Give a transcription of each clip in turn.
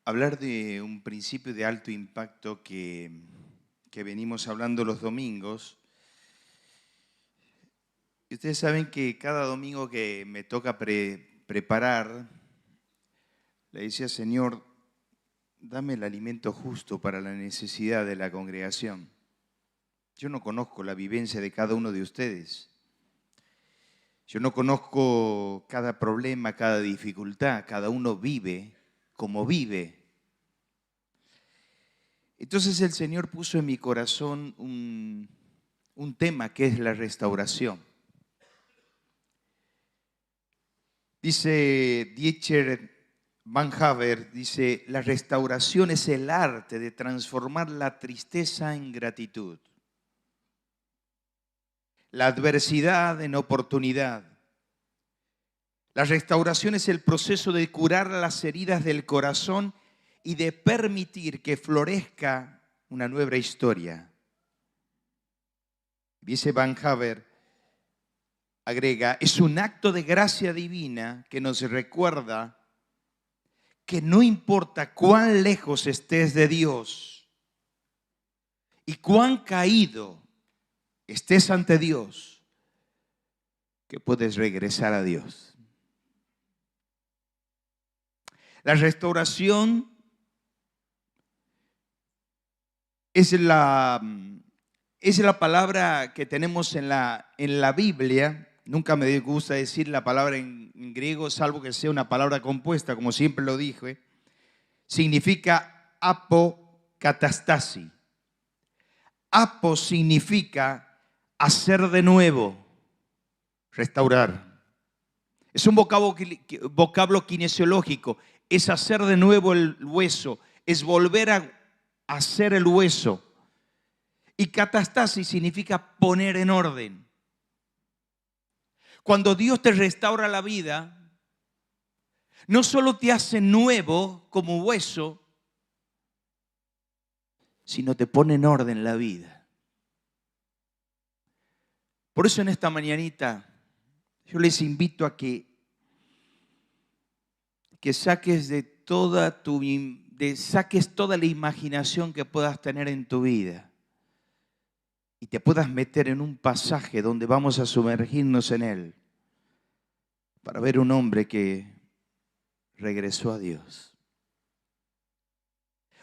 hablar de un principio de alto impacto que venimos hablando los domingos. Y ustedes saben que cada domingo que me toca preparar, le decía, Señor, dame el alimento justo para la necesidad de la congregación. Yo no conozco la vivencia de cada uno de ustedes. Yo no conozco cada problema, cada dificultad. Cada uno vive como vive. Entonces el Señor puso en mi corazón un tema que es la restauración. Dice Dietrich Bonhoeffer, dice, la restauración es el arte de transformar la tristeza en gratitud, la adversidad en oportunidad. La restauración es el proceso de curar las heridas del corazón y de permitir que florezca una nueva historia. Dice Bonhoeffer, agrega, es un acto de gracia divina que nos recuerda que no importa cuán lejos estés de Dios y cuán caído estés ante Dios, que puedes regresar a Dios. La restauración es la palabra que tenemos en la Biblia. Nunca me gusta decir la palabra en griego, salvo que sea una palabra compuesta, como siempre lo dije. Significa apokatastasi. Apo significa hacer de nuevo, restaurar. Es un vocablo kinesiológico, es hacer de nuevo el hueso, es volver a hacer el hueso. Y katastasis significa poner en orden. Cuando Dios te restaura la vida, no solo te hace nuevo como hueso, sino te pone en orden la vida. Por eso en esta mañanita yo les invito a que saques saques toda la imaginación que puedas tener en tu vida y te puedas meter en un pasaje donde vamos a sumergirnos en él para ver un hombre que regresó a Dios.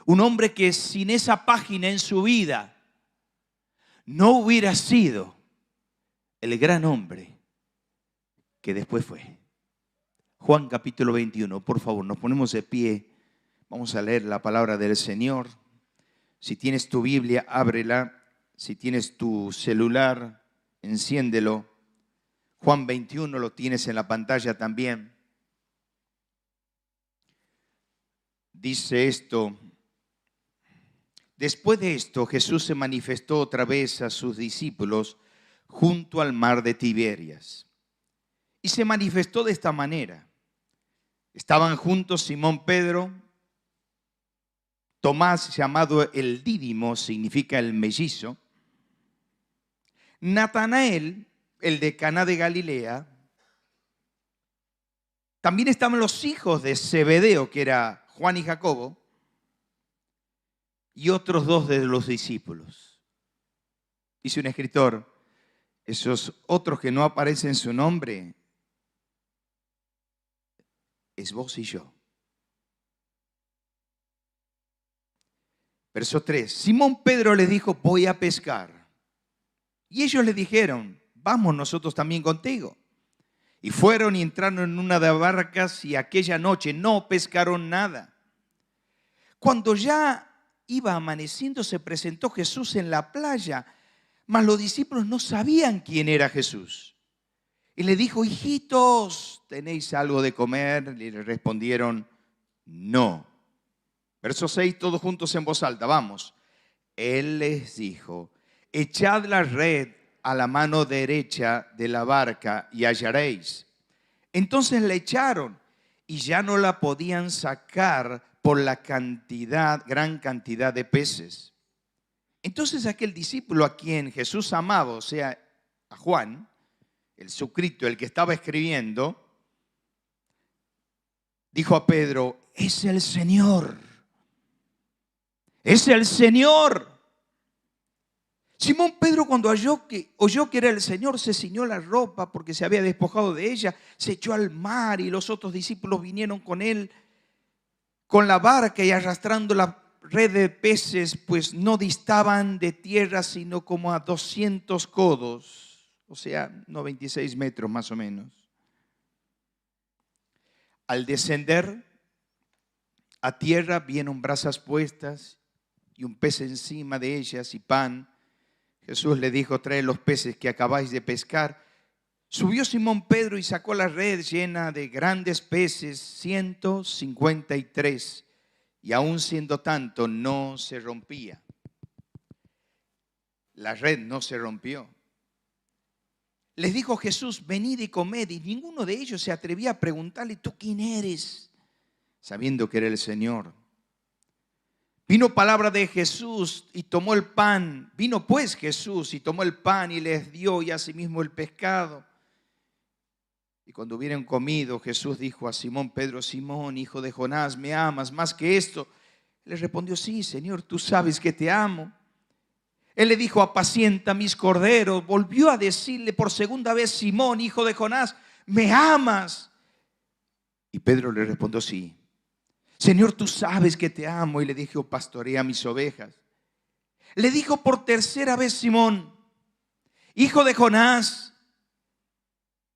Un hombre que sin esa página en su vida no hubiera sido el gran hombre que después fue. Juan capítulo 21, por favor, nos ponemos de pie. Vamos a leer la palabra del Señor. Si tienes tu Biblia, ábrela. Si tienes tu celular, enciéndelo. Juan 21 lo tienes en la pantalla también. Dice esto. Después de esto, Jesús se manifestó otra vez a sus discípulos junto al mar de Tiberias. Y se manifestó de esta manera. Estaban juntos Simón Pedro, Tomás, llamado el Dídimo, significa el mellizo, Natanael, el de Caná de Galilea. También estaban los hijos de Zebedeo, que era Juan y Jacobo, y otros dos de los discípulos. Dice un escritor, esos otros que no aparecen su nombre, es vos y yo. Verso 3. Simón Pedro les dijo, voy a pescar. Y ellos le dijeron, vamos nosotros también contigo. Y fueron y entraron en una de las barcas y aquella noche no pescaron nada. Cuando ya iba amaneciendo se presentó Jesús en la playa, mas los discípulos no sabían quién era Jesús. Y le dijo, hijitos, ¿tenéis algo de comer? Y le respondieron, no. Verso 6, todos juntos en voz alta, vamos. Él les dijo, echad la red a la mano derecha de la barca y hallaréis. Entonces la echaron y ya no la podían sacar por la gran cantidad de peces. Entonces aquel discípulo a quien Jesús amaba, o sea, a Juan, el suscrito, el que estaba escribiendo, dijo a Pedro, es el Señor. es el Señor. Simón Pedro, cuando oyó que era el Señor, se ciñó la ropa porque se había despojado de ella, se echó al mar, y los otros discípulos vinieron con él con la barca y arrastrando la red de peces, pues no distaban de tierra sino como a 200 codos, o sea, 96 metros más o menos. Al descender a tierra vieron brasas puestas y un pez encima de ellas y pan. Jesús le dijo: traed los peces que acabáis de pescar. Subió Simón Pedro y sacó la red llena de grandes peces, 153, y aún siendo tanto no se rompía. La red no se rompió. Les dijo Jesús: venid y comed, y ninguno de ellos se atrevía a preguntarle: ¿tú quién eres?, sabiendo que era el Señor. Vino palabra de Jesús y tomó el pan. Vino pues Jesús y tomó el pan y les dio, y asimismo el pescado. Y cuando hubieron comido, Jesús dijo a Simón Pedro: Simón, hijo de Jonás, ¿me amas más que esto? Le respondió: sí, Señor, tú sabes que te amo. Él le dijo: apacienta mis corderos. Volvió a decirle por segunda vez: Simón, hijo de Jonás, ¿me amas? Y Pedro le respondió: sí, Señor, tú sabes que te amo. Y le dijo: pastorea mis ovejas. Le dijo por tercera vez: Simón, hijo de Jonás,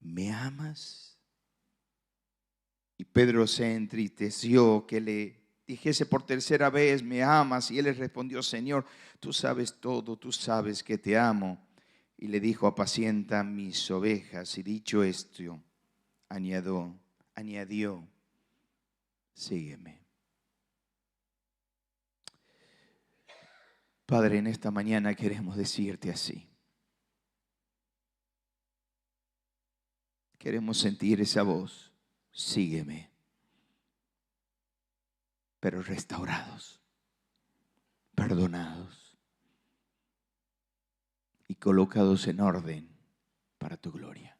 ¿me amas? Y Pedro se entristeció que le dijese por tercera vez: ¿me amas? Y él le respondió: Señor, tú sabes todo, tú sabes que te amo. Y le dijo: apacienta mis ovejas. Y dicho esto, añadió: sígueme. Padre, en esta mañana queremos decirte así. Queremos sentir esa voz: sígueme. Pero restaurados, perdonados y colocados en orden para tu gloria.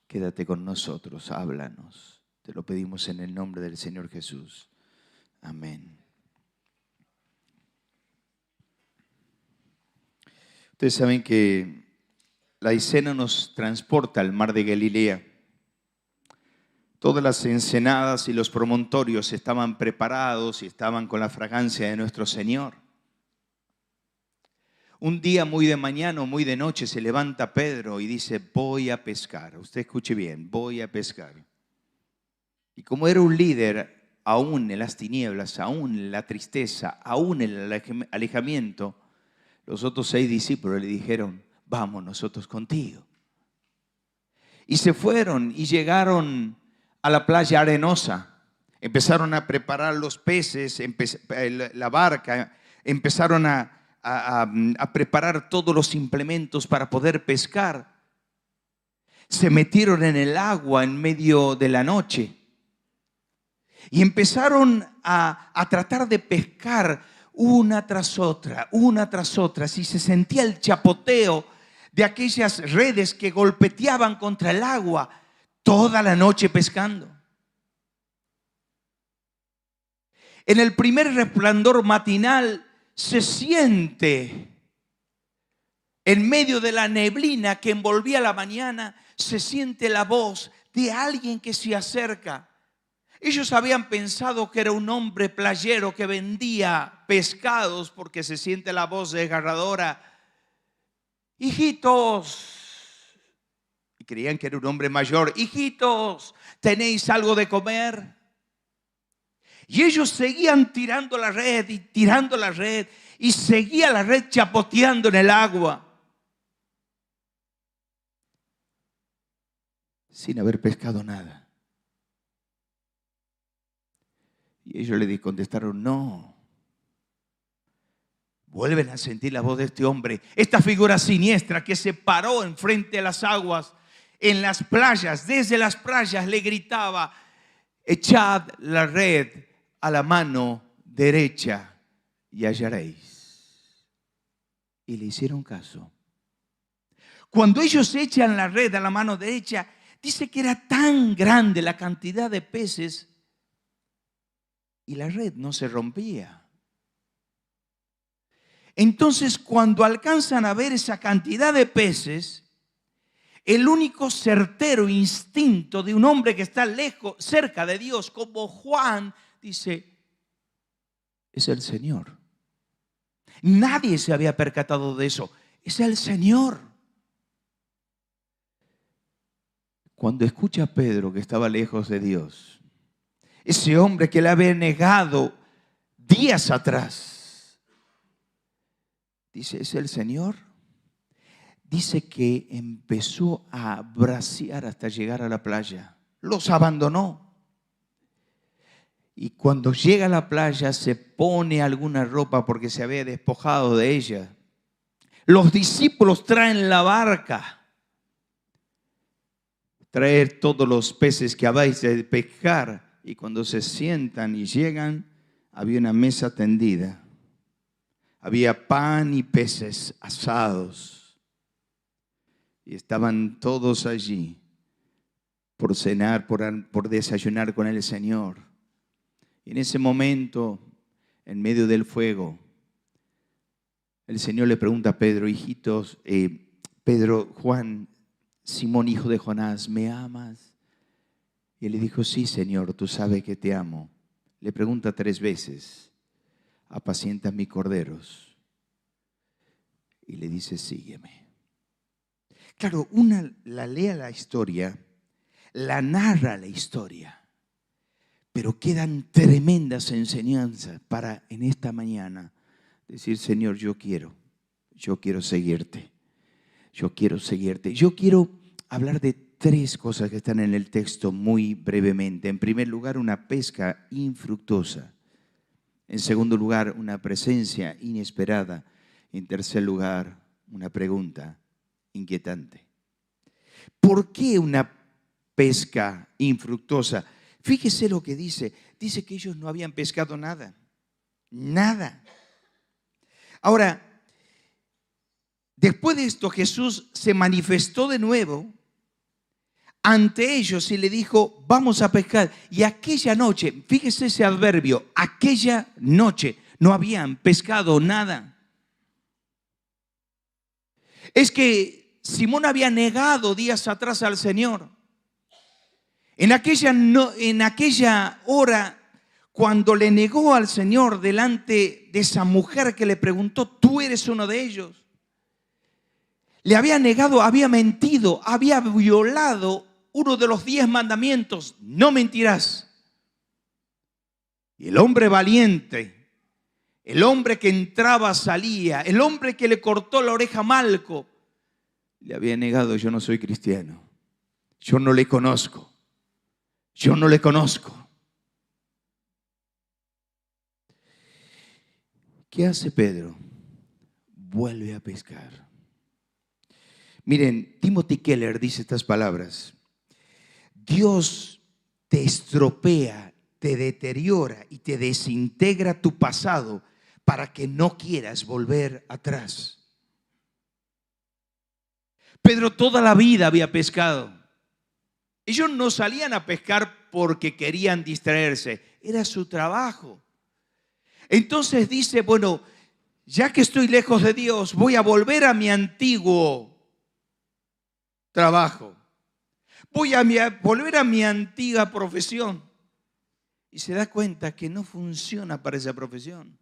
Quédate con nosotros, háblanos. Te lo pedimos en el nombre del Señor Jesús. Amén. Ustedes saben que la escena nos transporta al mar de Galilea. Todas las ensenadas y los promontorios estaban preparados y estaban con la fragancia de nuestro Señor. Un día muy de mañana o muy de noche se levanta Pedro y dice: voy a pescar. Usted escuche bien: voy a pescar. Y como era un líder, aún en las tinieblas, aún en la tristeza, aún en el alejamiento, los otros 6 discípulos le dijeron: vamos nosotros contigo. Y se fueron y llegaron a la playa arenosa. Empezaron a preparar los peces, la barca, empezaron a preparar todos los implementos para poder pescar. Se metieron en el agua en medio de la noche y empezaron a tratar de pescar una tras otra. Así se sentía el chapoteo de aquellas redes que golpeteaban contra el agua, toda la noche pescando. En el primer resplandor matinal se siente, en medio de la neblina que envolvía la mañana, se siente la voz de alguien que se acerca. Ellos habían pensado que era un hombre playero que vendía pescados, porque se siente la voz desgarradora: hijitos. Y creían que era un hombre mayor: hijitos, ¿tenéis algo de comer? Y ellos seguían tirando la red y tirando la red, y seguía la red chapoteando en el agua, sin haber pescado nada. Y ellos le contestaron: no. Vuelven a sentir la voz de este hombre, esta figura siniestra que se paró enfrente de las aguas, en las playas. Desde las playas le gritaba: echad la red a la mano derecha y hallaréis. Y le hicieron caso. Cuando ellos echan la red a la mano derecha, dice que era tan grande la cantidad de peces y la red no se rompía. Entonces, cuando alcanzan a ver esa cantidad de peces, el único certero instinto de un hombre que está lejos, cerca de Dios, como Juan, dice, es el Señor. Nadie se había percatado de eso. Es el Señor. Cuando escucha a Pedro que estaba lejos de Dios, ese hombre que le había negado días atrás, dice, ¿es el Señor? Dice que empezó a bracear hasta llegar a la playa. Los abandonó. Y cuando llega a la playa se pone alguna ropa porque se había despojado de ella. Los discípulos traen la barca. Traer todos los peces que habéis de pescar. Y cuando se sientan y llegan, había una mesa tendida. Había pan y peces asados. Y estaban todos allí por cenar, por desayunar con el Señor. Y en ese momento, en medio del fuego, el Señor le pregunta a Pedro, hijitos, Pedro, Juan, Simón, hijo de Jonás, ¿me amas? Y él le dijo, sí, Señor, tú sabes que te amo. Le pregunta 3 veces, ¿apacientas mis corderos? Y le dice, sígueme. Claro, una la lee la historia, la narra la historia, pero quedan tremendas enseñanzas para en esta mañana decir, Señor, yo quiero seguirte, yo quiero seguirte. Yo quiero hablar de 3 cosas que están en el texto muy brevemente. En primer lugar, una pesca infructuosa. En segundo lugar, una presencia inesperada. En tercer lugar, una pregunta inquietante. ¿Por qué una pesca infructuosa? Fíjese lo que dice. Dice que ellos no habían pescado nada. Nada. Ahora, después de esto, Jesús se manifestó de nuevo ante ellos y le dijo, vamos a pescar. Y aquella noche, fíjese ese adverbio, aquella noche no habían pescado nada. Es que Simón había negado días atrás al Señor. En aquella hora, cuando le negó al Señor delante de esa mujer que le preguntó, ¿tú eres uno de ellos? Le había negado, había mentido, había violado uno de los 10 mandamientos, no mentirás. Y el hombre valiente, el hombre que entraba, salía, el hombre que le cortó la oreja a Malco, le había negado, yo no soy cristiano, yo no le conozco, yo no le conozco. ¿Qué hace Pedro? Vuelve a pescar. Miren, Timothy Keller dice estas palabras: Dios te estropea, te deteriora y te desintegra tu pasado para que no quieras volver atrás. Pedro toda la vida había pescado. Ellos no salían a pescar porque querían distraerse, era su trabajo. Entonces dice, bueno, ya que estoy lejos de Dios, voy a volver a mi antiguo trabajo. Voy a volver a mi antigua profesión. Y se da cuenta que no funciona para esa profesión.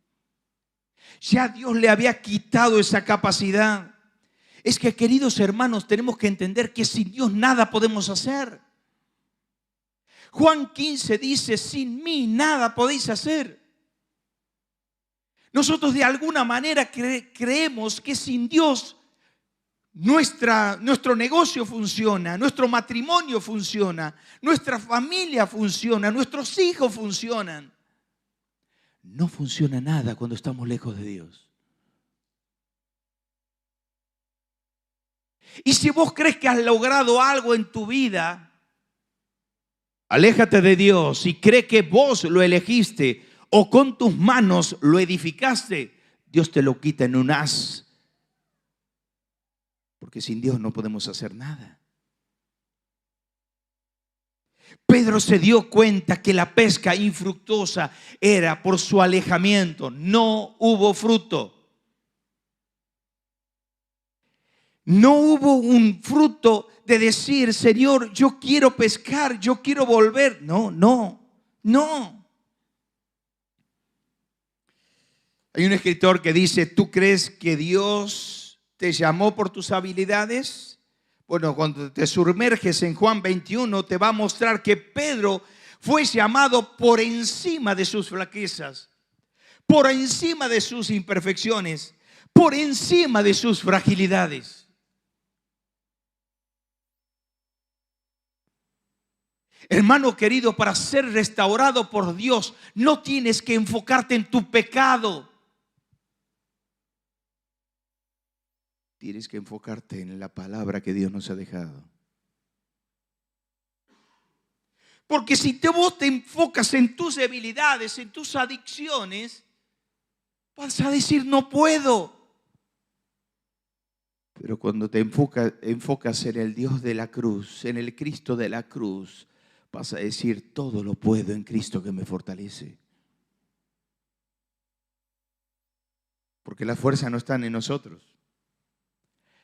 Ya Dios le había quitado esa capacidad. Es que, queridos hermanos, tenemos que entender que sin Dios nada podemos hacer. Juan 15 dice, sin mí nada podéis hacer. Nosotros de alguna manera creemos que sin Dios nuestro negocio funciona, nuestro matrimonio funciona, nuestra familia funciona, nuestros hijos funcionan. No funciona nada cuando estamos lejos de Dios. Y si vos crees que has logrado algo en tu vida, aléjate de Dios y cree que vos lo elegiste o con tus manos lo edificaste, Dios te lo quita en un haz. Porque sin Dios no podemos hacer nada. Pedro se dio cuenta que la pesca infructuosa era por su alejamiento. No hubo fruto. No hubo un fruto de decir, Señor, yo quiero pescar, yo quiero volver. No, no, no. Hay un escritor que dice, ¿tú crees que Dios te llamó por tus habilidades? Bueno, cuando te sumerges en Juan 21, te va a mostrar que Pedro fue llamado por encima de sus flaquezas, por encima de sus imperfecciones, por encima de sus fragilidades. Hermano querido, para ser restaurado por Dios, no tienes que enfocarte en tu pecado. Tienes que enfocarte en la palabra que Dios nos ha dejado. Porque si vos te enfocas en tus debilidades, en tus adicciones, vas a decir, no puedo. Pero cuando te enfocas en el Dios de la cruz, en el Cristo de la cruz, vas a decir, todo lo puedo en Cristo que me fortalece. Porque las fuerzas no están en nosotros.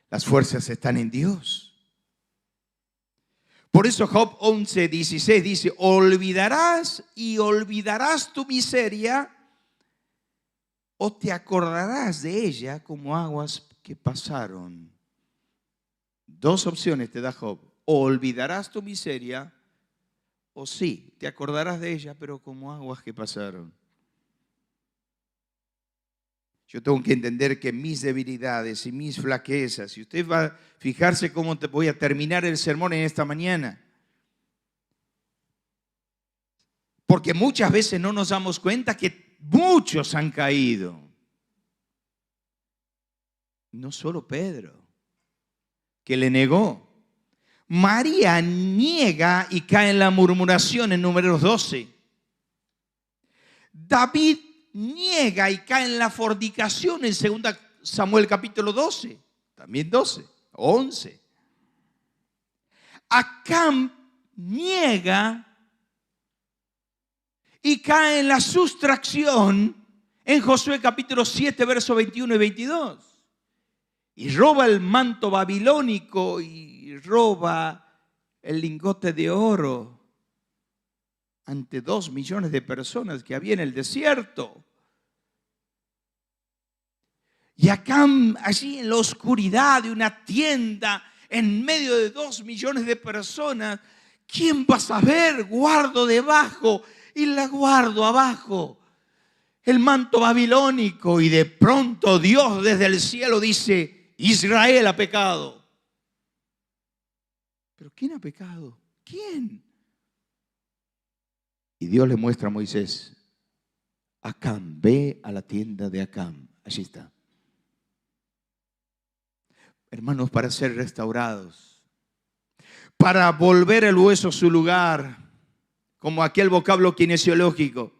Las fuerzas están en Dios. Por eso Job 11:16 dice, olvidarás y olvidarás tu miseria o te acordarás de ella como aguas que pasaron. Dos opciones te da Job. O olvidarás tu miseria o sí, te acordarás de ella, pero como aguas que pasaron. Yo tengo que entender que mis debilidades y mis flaquezas, y usted va a fijarse cómo te voy a terminar el sermón en esta mañana. Porque muchas veces no nos damos cuenta que muchos han caído. No solo Pedro, que le negó. María niega y cae en la murmuración en Números 12. David niega y cae en la fornicación en 2 Samuel capítulo 12, también 12, 11. Acán niega y cae en la sustracción en Josué capítulo 7, versos 21 y 22. Y roba el manto babilónico y roba el lingote de oro ante 2 millones de personas que había en el desierto. Y Acán, allí en la oscuridad de una tienda, en medio de 2 millones de personas, ¿quién va a saber? Guardo debajo y la guardo abajo el manto babilónico. Y de pronto Dios desde el cielo dice, Israel ha pecado. ¿Pero quién ha pecado? ¿Quién? Y Dios le muestra a Moisés, Acán, ve a la tienda de Acán. Allí está. Hermanos, para ser restaurados, para volver el hueso a su lugar, como aquel vocablo kinesiológico,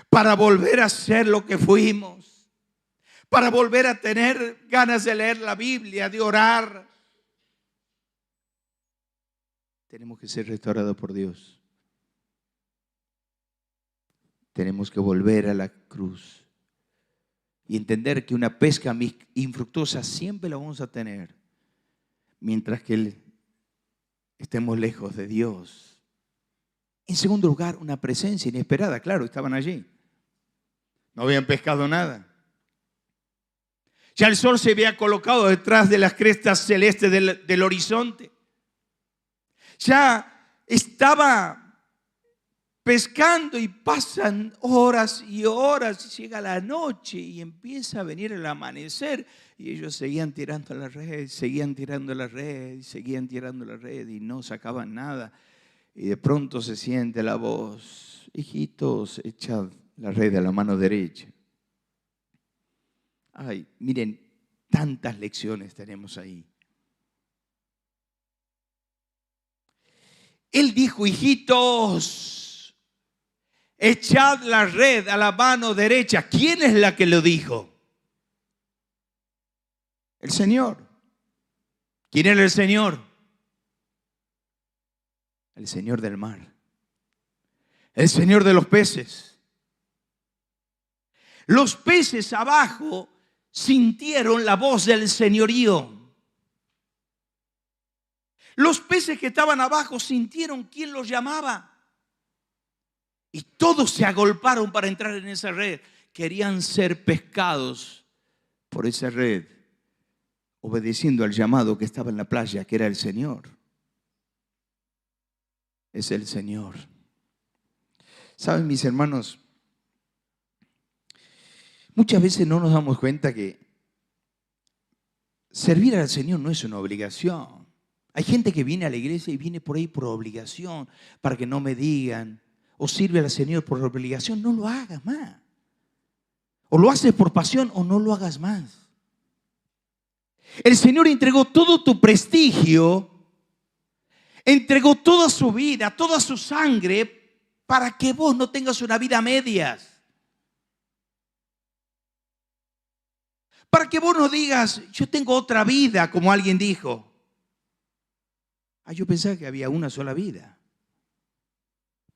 para volver a ser lo que fuimos, para volver a tener ganas de leer la Biblia, de orar, tenemos que ser restaurados por Dios. Tenemos que volver a la cruz y entender que una pesca infructuosa siempre la vamos a tener mientras que estemos lejos de Dios. En segundo lugar, una presencia inesperada. Claro, estaban allí. No habían pescado nada. Ya el sol se había colocado detrás de las crestas celestes del horizonte. Ya estaba pescando y pasan horas y horas, y llega la noche y empieza a venir el amanecer y ellos seguían tirando la red, seguían tirando la red, seguían tirando la red y no sacaban nada. Y de pronto se siente la voz, hijitos, echad la red a la mano derecha. Ay, miren, tantas lecciones tenemos ahí. Él dijo, hijitos, echad la red a la mano derecha. ¿Quién es la que lo dijo? El Señor. ¿Quién era el Señor? El Señor del mar. El Señor de los peces. Los peces abajo sintieron la voz del señorío. Los peces que estaban abajo sintieron quién los llamaba. Y todos se agolparon para entrar en esa red. Querían ser pescados por esa red, obedeciendo al llamado que estaba en la playa, que era el Señor. Es el Señor. ¿Saben, mis hermanos? Muchas veces no nos damos cuenta que servir al Señor no es una obligación. Hay gente que viene a la iglesia y viene por ahí por obligación, para que no me digan, o sirve al Señor por obligación. No lo hagas más. O lo haces por pasión o no lo hagas más. El Señor entregó todo tu prestigio, entregó toda su vida, toda su sangre, para que vos no tengas una vida a medias. Para que vos no digas, yo tengo otra vida, como alguien dijo. Yo pensaba que había una sola vida.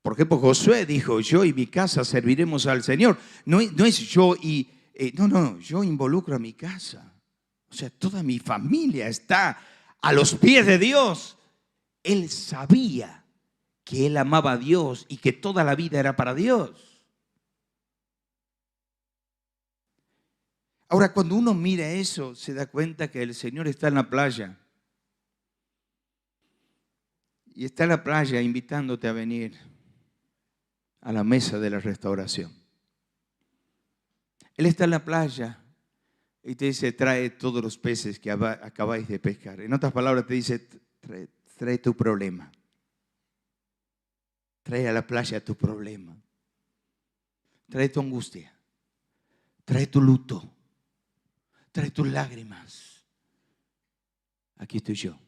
Por ejemplo, Josué dijo, yo y mi casa serviremos al Señor. No es yo y... yo involucro a mi casa. O sea, toda mi familia está a los pies de Dios. Él sabía que él amaba a Dios y que toda la vida era para Dios. Ahora, cuando uno mira eso, se da cuenta que el Señor está en la playa. Y está en la playa invitándote a venir a la mesa de la restauración. Él está en la playa y te dice, trae todos los peces que acabáis de pescar. En otras palabras, te dice, trae tu problema. Trae a la playa tu problema. Trae tu angustia. Trae tu luto. Trae tus lágrimas. Aquí estoy yo.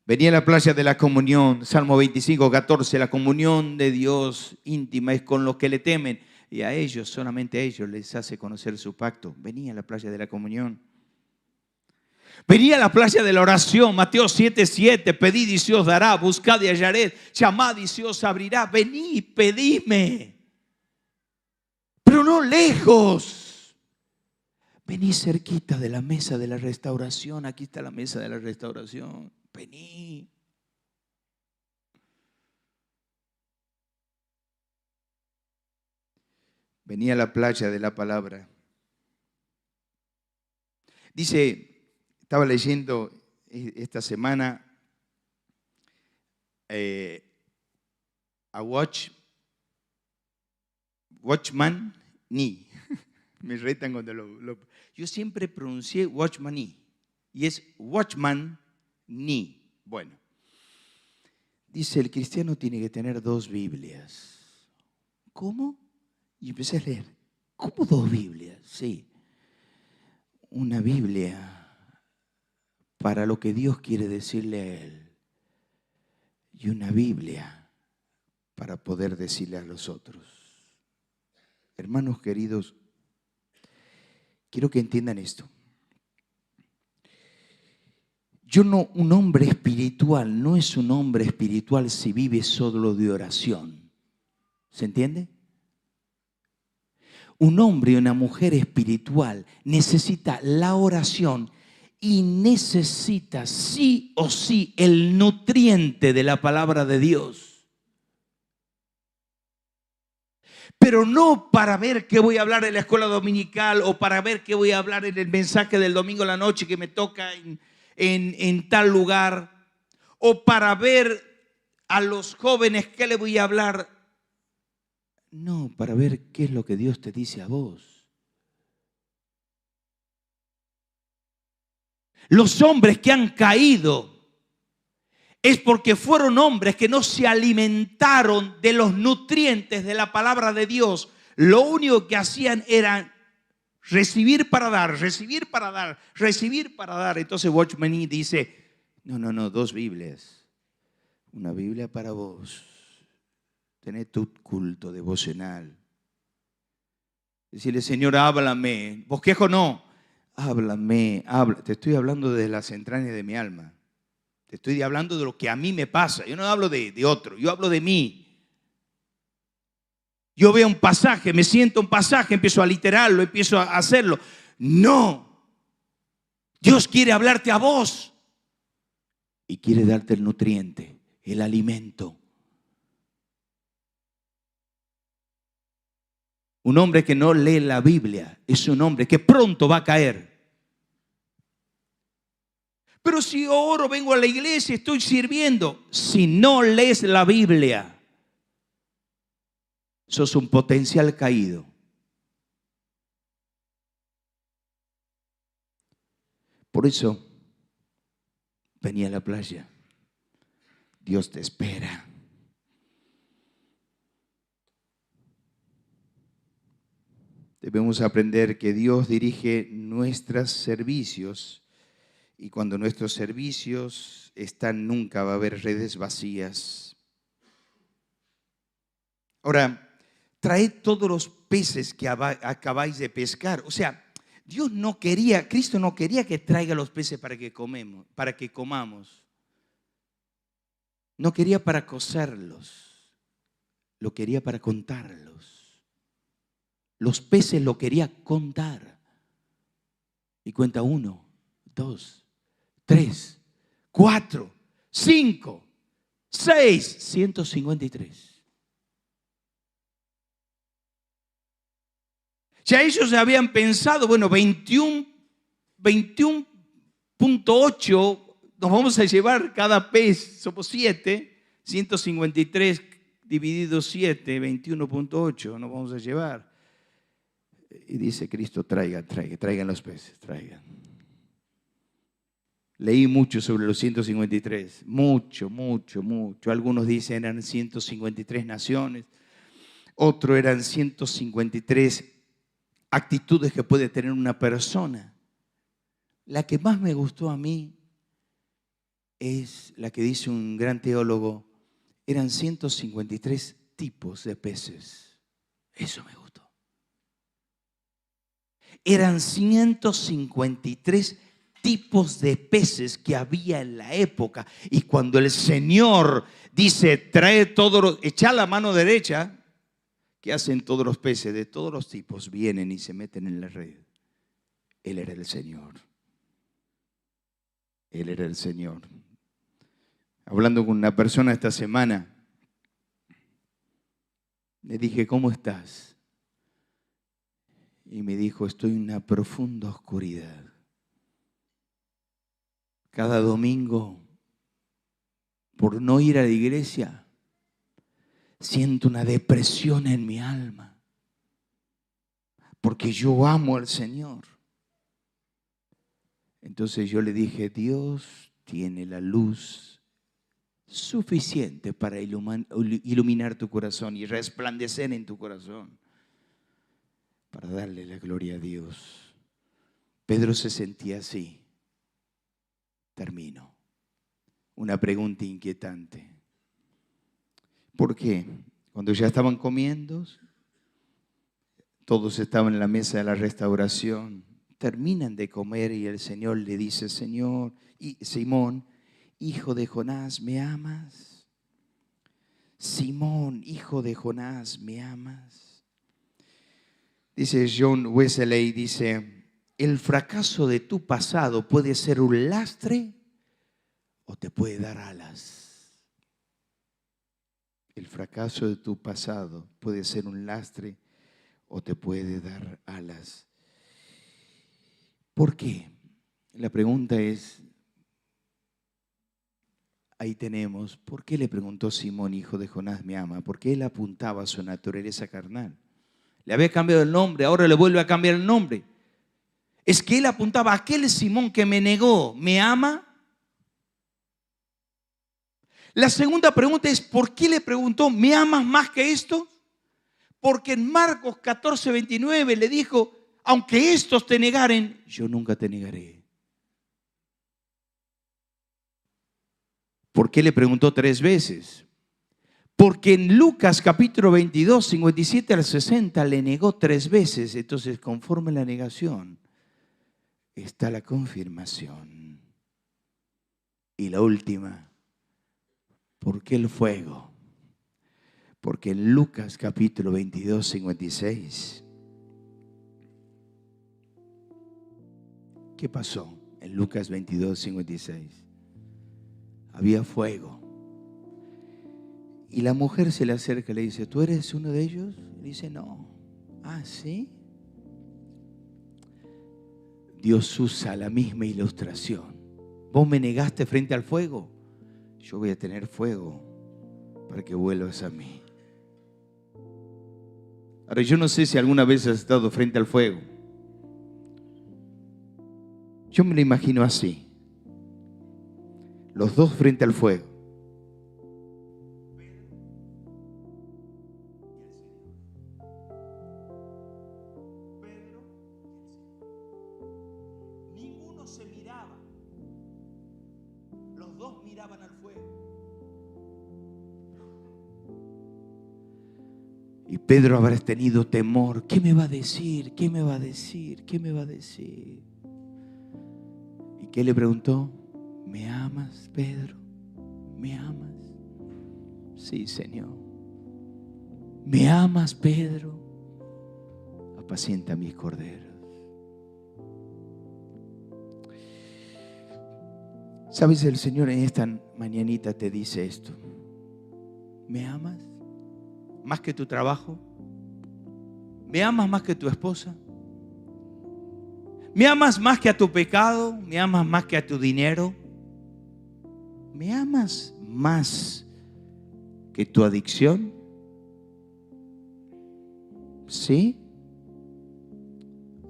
Venía a la playa de la comunión, Salmo 25, 14, la comunión de Dios íntima es con los que le temen y a ellos, solamente a ellos les hace conocer su pacto. Venía a la playa de la comunión. Venía a la playa de la oración, Mateo 7, 7, pedid y se os dará, buscad y hallaréis, llamad y se os abrirá. Vení, pedime, pero no lejos. Vení cerquita de la mesa de la restauración, aquí está la mesa de la restauración. Vení. Vení a la playa de la palabra. Dice, estaba leyendo esta semana a Watchman Nee. Me retan cuando yo siempre pronuncié Watchman Nee y es Watchman Nee. Bueno, dice, el cristiano tiene que tener 2 Biblias. ¿Cómo? Y empecé a leer, ¿cómo 2 Biblias? Sí, una Biblia para lo que Dios quiere decirle a él y una Biblia para poder decirle a los otros. Hermanos queridos, quiero que entiendan esto. Un hombre espiritual no es un hombre espiritual si vive solo de oración. ¿Se entiende? Un hombre y una mujer espiritual necesita la oración y necesita sí o sí el nutriente de la palabra de Dios. Pero no para ver qué voy a hablar en la escuela dominical o para ver qué voy a hablar en el mensaje del domingo a la noche que me toca en tal lugar, o para ver a los jóvenes qué le voy a hablar. No, para ver qué es lo que Dios te dice a vos. Los hombres que han caído es porque fueron hombres que no se alimentaron de los nutrientes de la palabra de Dios. Lo único que hacían era recibir para dar, recibir para dar, recibir para dar. Entonces Watchman Nee dice, no, 2 Biblias. Una Biblia para vos. Tené tu culto devocional. Decirle, Señor, háblame. Bosquejo no. Háblame, habla. Te estoy hablando de las entrañas de mi alma. Te estoy hablando de lo que a mí me pasa. Yo no hablo de otro, yo hablo de mí. Yo veo un pasaje, me siento un pasaje, empiezo a literarlo, empiezo a hacerlo. No. Dios quiere hablarte a vos. y quiere darte el nutriente, el alimento. Un hombre que no lee la Biblia es un hombre que pronto va a caer. Pero si oro, vengo a la iglesia, estoy sirviendo. Si no lees la Biblia, sos un potencial caído. Por eso, venía a la playa. Dios te espera. Debemos aprender que Dios dirige nuestros servicios y cuando nuestros servicios están, nunca va a haber redes vacías. Ahora, traed todos los peces que acabáis de pescar. O sea, Dios no quería, Cristo no quería que traiga los peces para que comamos. No quería para cocerlos, lo quería para contarlos. Los peces lo quería contar. Y cuenta 1, 2, 3, 4, 5, 6, 153. Ya ellos habían pensado, bueno, 21.8 nos vamos a llevar cada pez, somos 7, 153 dividido 7, 21.8 nos vamos a llevar. Y dice Cristo, traigan los peces, traigan. Leí mucho sobre los 153, mucho. Algunos dicen eran 153 naciones, otros eran 153 actitudes que puede tener una persona. La que más me gustó a mí es la que dice un gran teólogo, eran 153 tipos de peces. Eso me gustó. Eran 153 tipos de peces que había en la época. Y cuando el Señor dice, trae todos, echa la mano derecha, ¿qué hacen todos los peces? De todos los tipos vienen y se meten en la red. Él era el Señor. Él era el Señor. Hablando con una persona esta semana, le dije, ¿cómo estás? Y me dijo, estoy en una profunda oscuridad. Cada domingo, por no ir a la iglesia, siento una depresión en mi alma. Porque yo amo al Señor. Entonces yo le dije, Dios tiene la luz suficiente para iluminar tu corazón y resplandecer en tu corazón, para darle la gloria a Dios. Pedro se sentía así. Termino. Una pregunta inquietante. ¿Por qué? Cuando ya estaban comiendo, todos estaban en la mesa de la restauración, terminan de comer y el Señor le dice, Señor, Simón, hijo de Jonás, ¿me amas? Simón, hijo de Jonás, ¿me amas? Dice John Wesley, dice, el fracaso de tu pasado puede ser un lastre o te puede dar alas. El fracaso de tu pasado puede ser un lastre o te puede dar alas. ¿Por qué? La pregunta es, ahí tenemos, ¿por qué le preguntó Simón, hijo de Jonás, me ama? Porque él apuntaba a su naturaleza carnal. Le había cambiado el nombre, ahora le vuelve a cambiar el nombre. Es que él apuntaba a aquel Simón que me negó, ¿me ama? La segunda pregunta es, ¿por qué le preguntó, ¿me amas más que esto? Porque en Marcos 14:29 le dijo, aunque estos te negaren, yo nunca te negaré. ¿Por qué le preguntó 3 veces? Porque en Lucas capítulo 22, 57 al 60 le negó 3 veces. Entonces, conforme a la negación, está la confirmación. Y la última, ¿por qué el fuego? Porque en Lucas capítulo 22, 56, ¿qué pasó en Lucas 22, 56? había fuego. Y la mujer se le acerca y le dice, ¿tú eres uno de ellos? Y dice, no. Ah, ¿sí? Dios usa la misma ilustración. Vos me negaste frente al fuego, yo voy a tener fuego para que vuelvas a mí. Ahora, yo no sé si alguna vez has estado frente al fuego. Yo me lo imagino así. Los dos frente al fuego. Pedro, ninguno se miraba. Los dos miraban al fuego. Y Pedro habrá tenido temor. ¿Qué me va a decir? ¿Qué me va a decir? ¿Qué me va a decir? ¿Y qué le preguntó? ¿Me amas, Pedro? ¿Me amas? Sí, Señor. ¿Me amas, Pedro? Apacienta mis corderos. ¿Sabes? El Señor en esta mañanita te dice esto. ¿Me amas? ¿Más que tu trabajo? ¿Me amas más que tu esposa? ¿Me amas más que a tu pecado? ¿Me amas más que a tu dinero? ¿Me amas más que tu adicción? ¿Sí?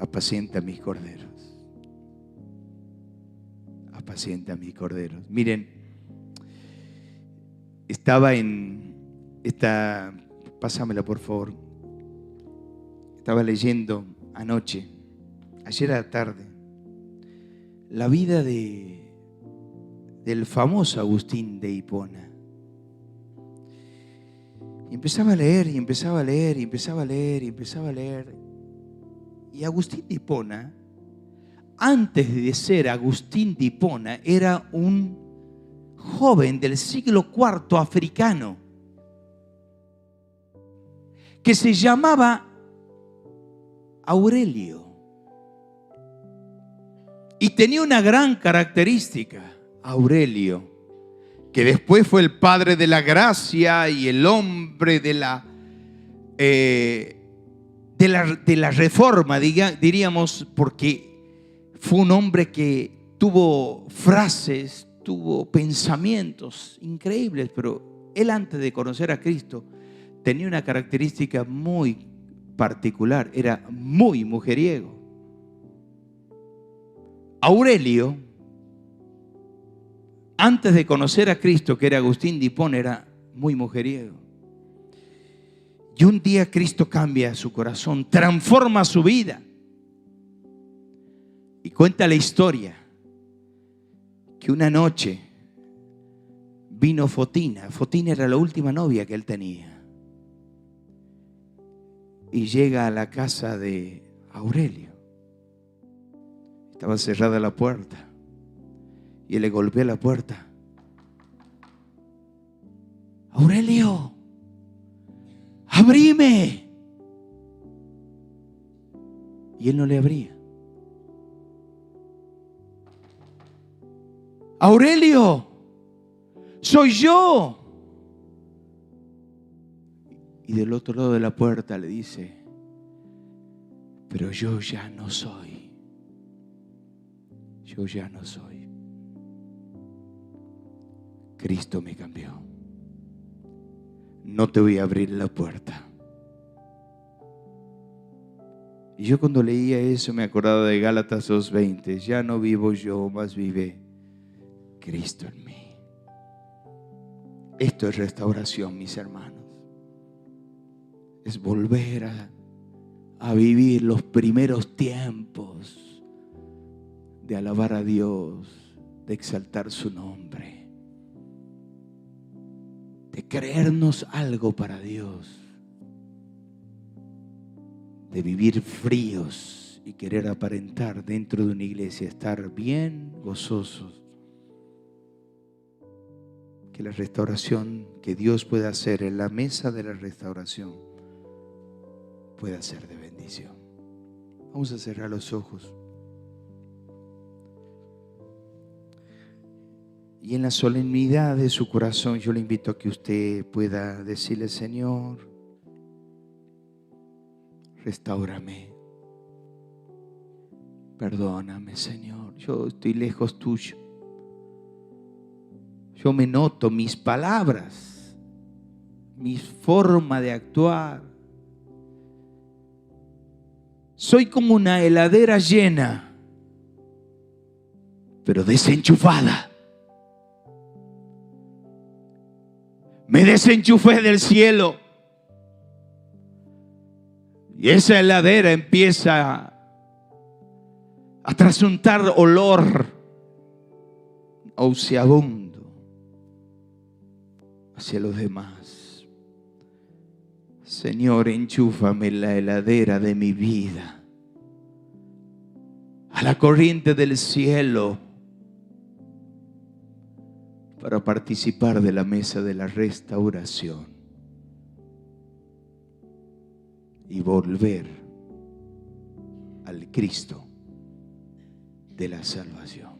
Apacienta mis corderos. Apacienta mis corderos. Miren, estaba en esta... Pásamela, por favor. Estaba leyendo anoche, ayer a la tarde, la vida del famoso Agustín de Hipona. Y empezaba a leer, y empezaba a leer, y empezaba a leer, y empezaba a leer. Y Agustín de Hipona, antes de ser Agustín de Hipona, era un joven del siglo IV africano, que se llamaba Aurelio. Y tenía una gran característica, Aurelio, que después fue el padre de la gracia y el hombre de la reforma, diríamos, porque fue un hombre que tuvo frases, tuvo pensamientos increíbles, pero él, antes de conocer a Cristo, tenía una característica muy particular, era muy mujeriego. Aurelio, antes de conocer a Cristo, que era Agustín de Hipona, era muy mujeriego. Y un día Cristo cambia su corazón, transforma su vida. Y cuenta la historia que una noche vino Fotina. Fotina era la última novia que él tenía. Y llega a la casa de Aurelio. Estaba cerrada la puerta. Y él le golpea la puerta. Aurelio, abrime. Y él no le abría. Aurelio, soy yo. Y del otro lado de la puerta le dice, pero yo ya no soy. Yo ya no soy. Cristo me cambió. No te voy a abrir la puerta. Y yo cuando leía eso me acordaba de Gálatas 2:20. Ya no vivo yo, mas vive Cristo en mí. Esto es restauración, mis hermanos. Es volver a vivir los primeros tiempos de alabar a Dios, de exaltar su nombre, de creernos algo para Dios, de vivir fríos y querer aparentar dentro de una iglesia, estar bien gozosos. Que la restauración que Dios puede hacer en la mesa de la restauración pueda ser de bendición. Vamos a cerrar los ojos. Y en la solemnidad de su corazón yo le invito a que usted pueda decirle: Señor, restáurame. Perdóname, Señor, yo estoy lejos tuyo. Yo me noto mis palabras, mi forma de actuar. Soy como una heladera llena, pero desenchufada. Me desenchufé del cielo y esa heladera empieza a trasuntar olor nauseabundo hacia los demás. Señor, enchúfame en la heladera de mi vida a la corriente del cielo, para participar de la mesa de la restauración y volver al Cristo de la salvación.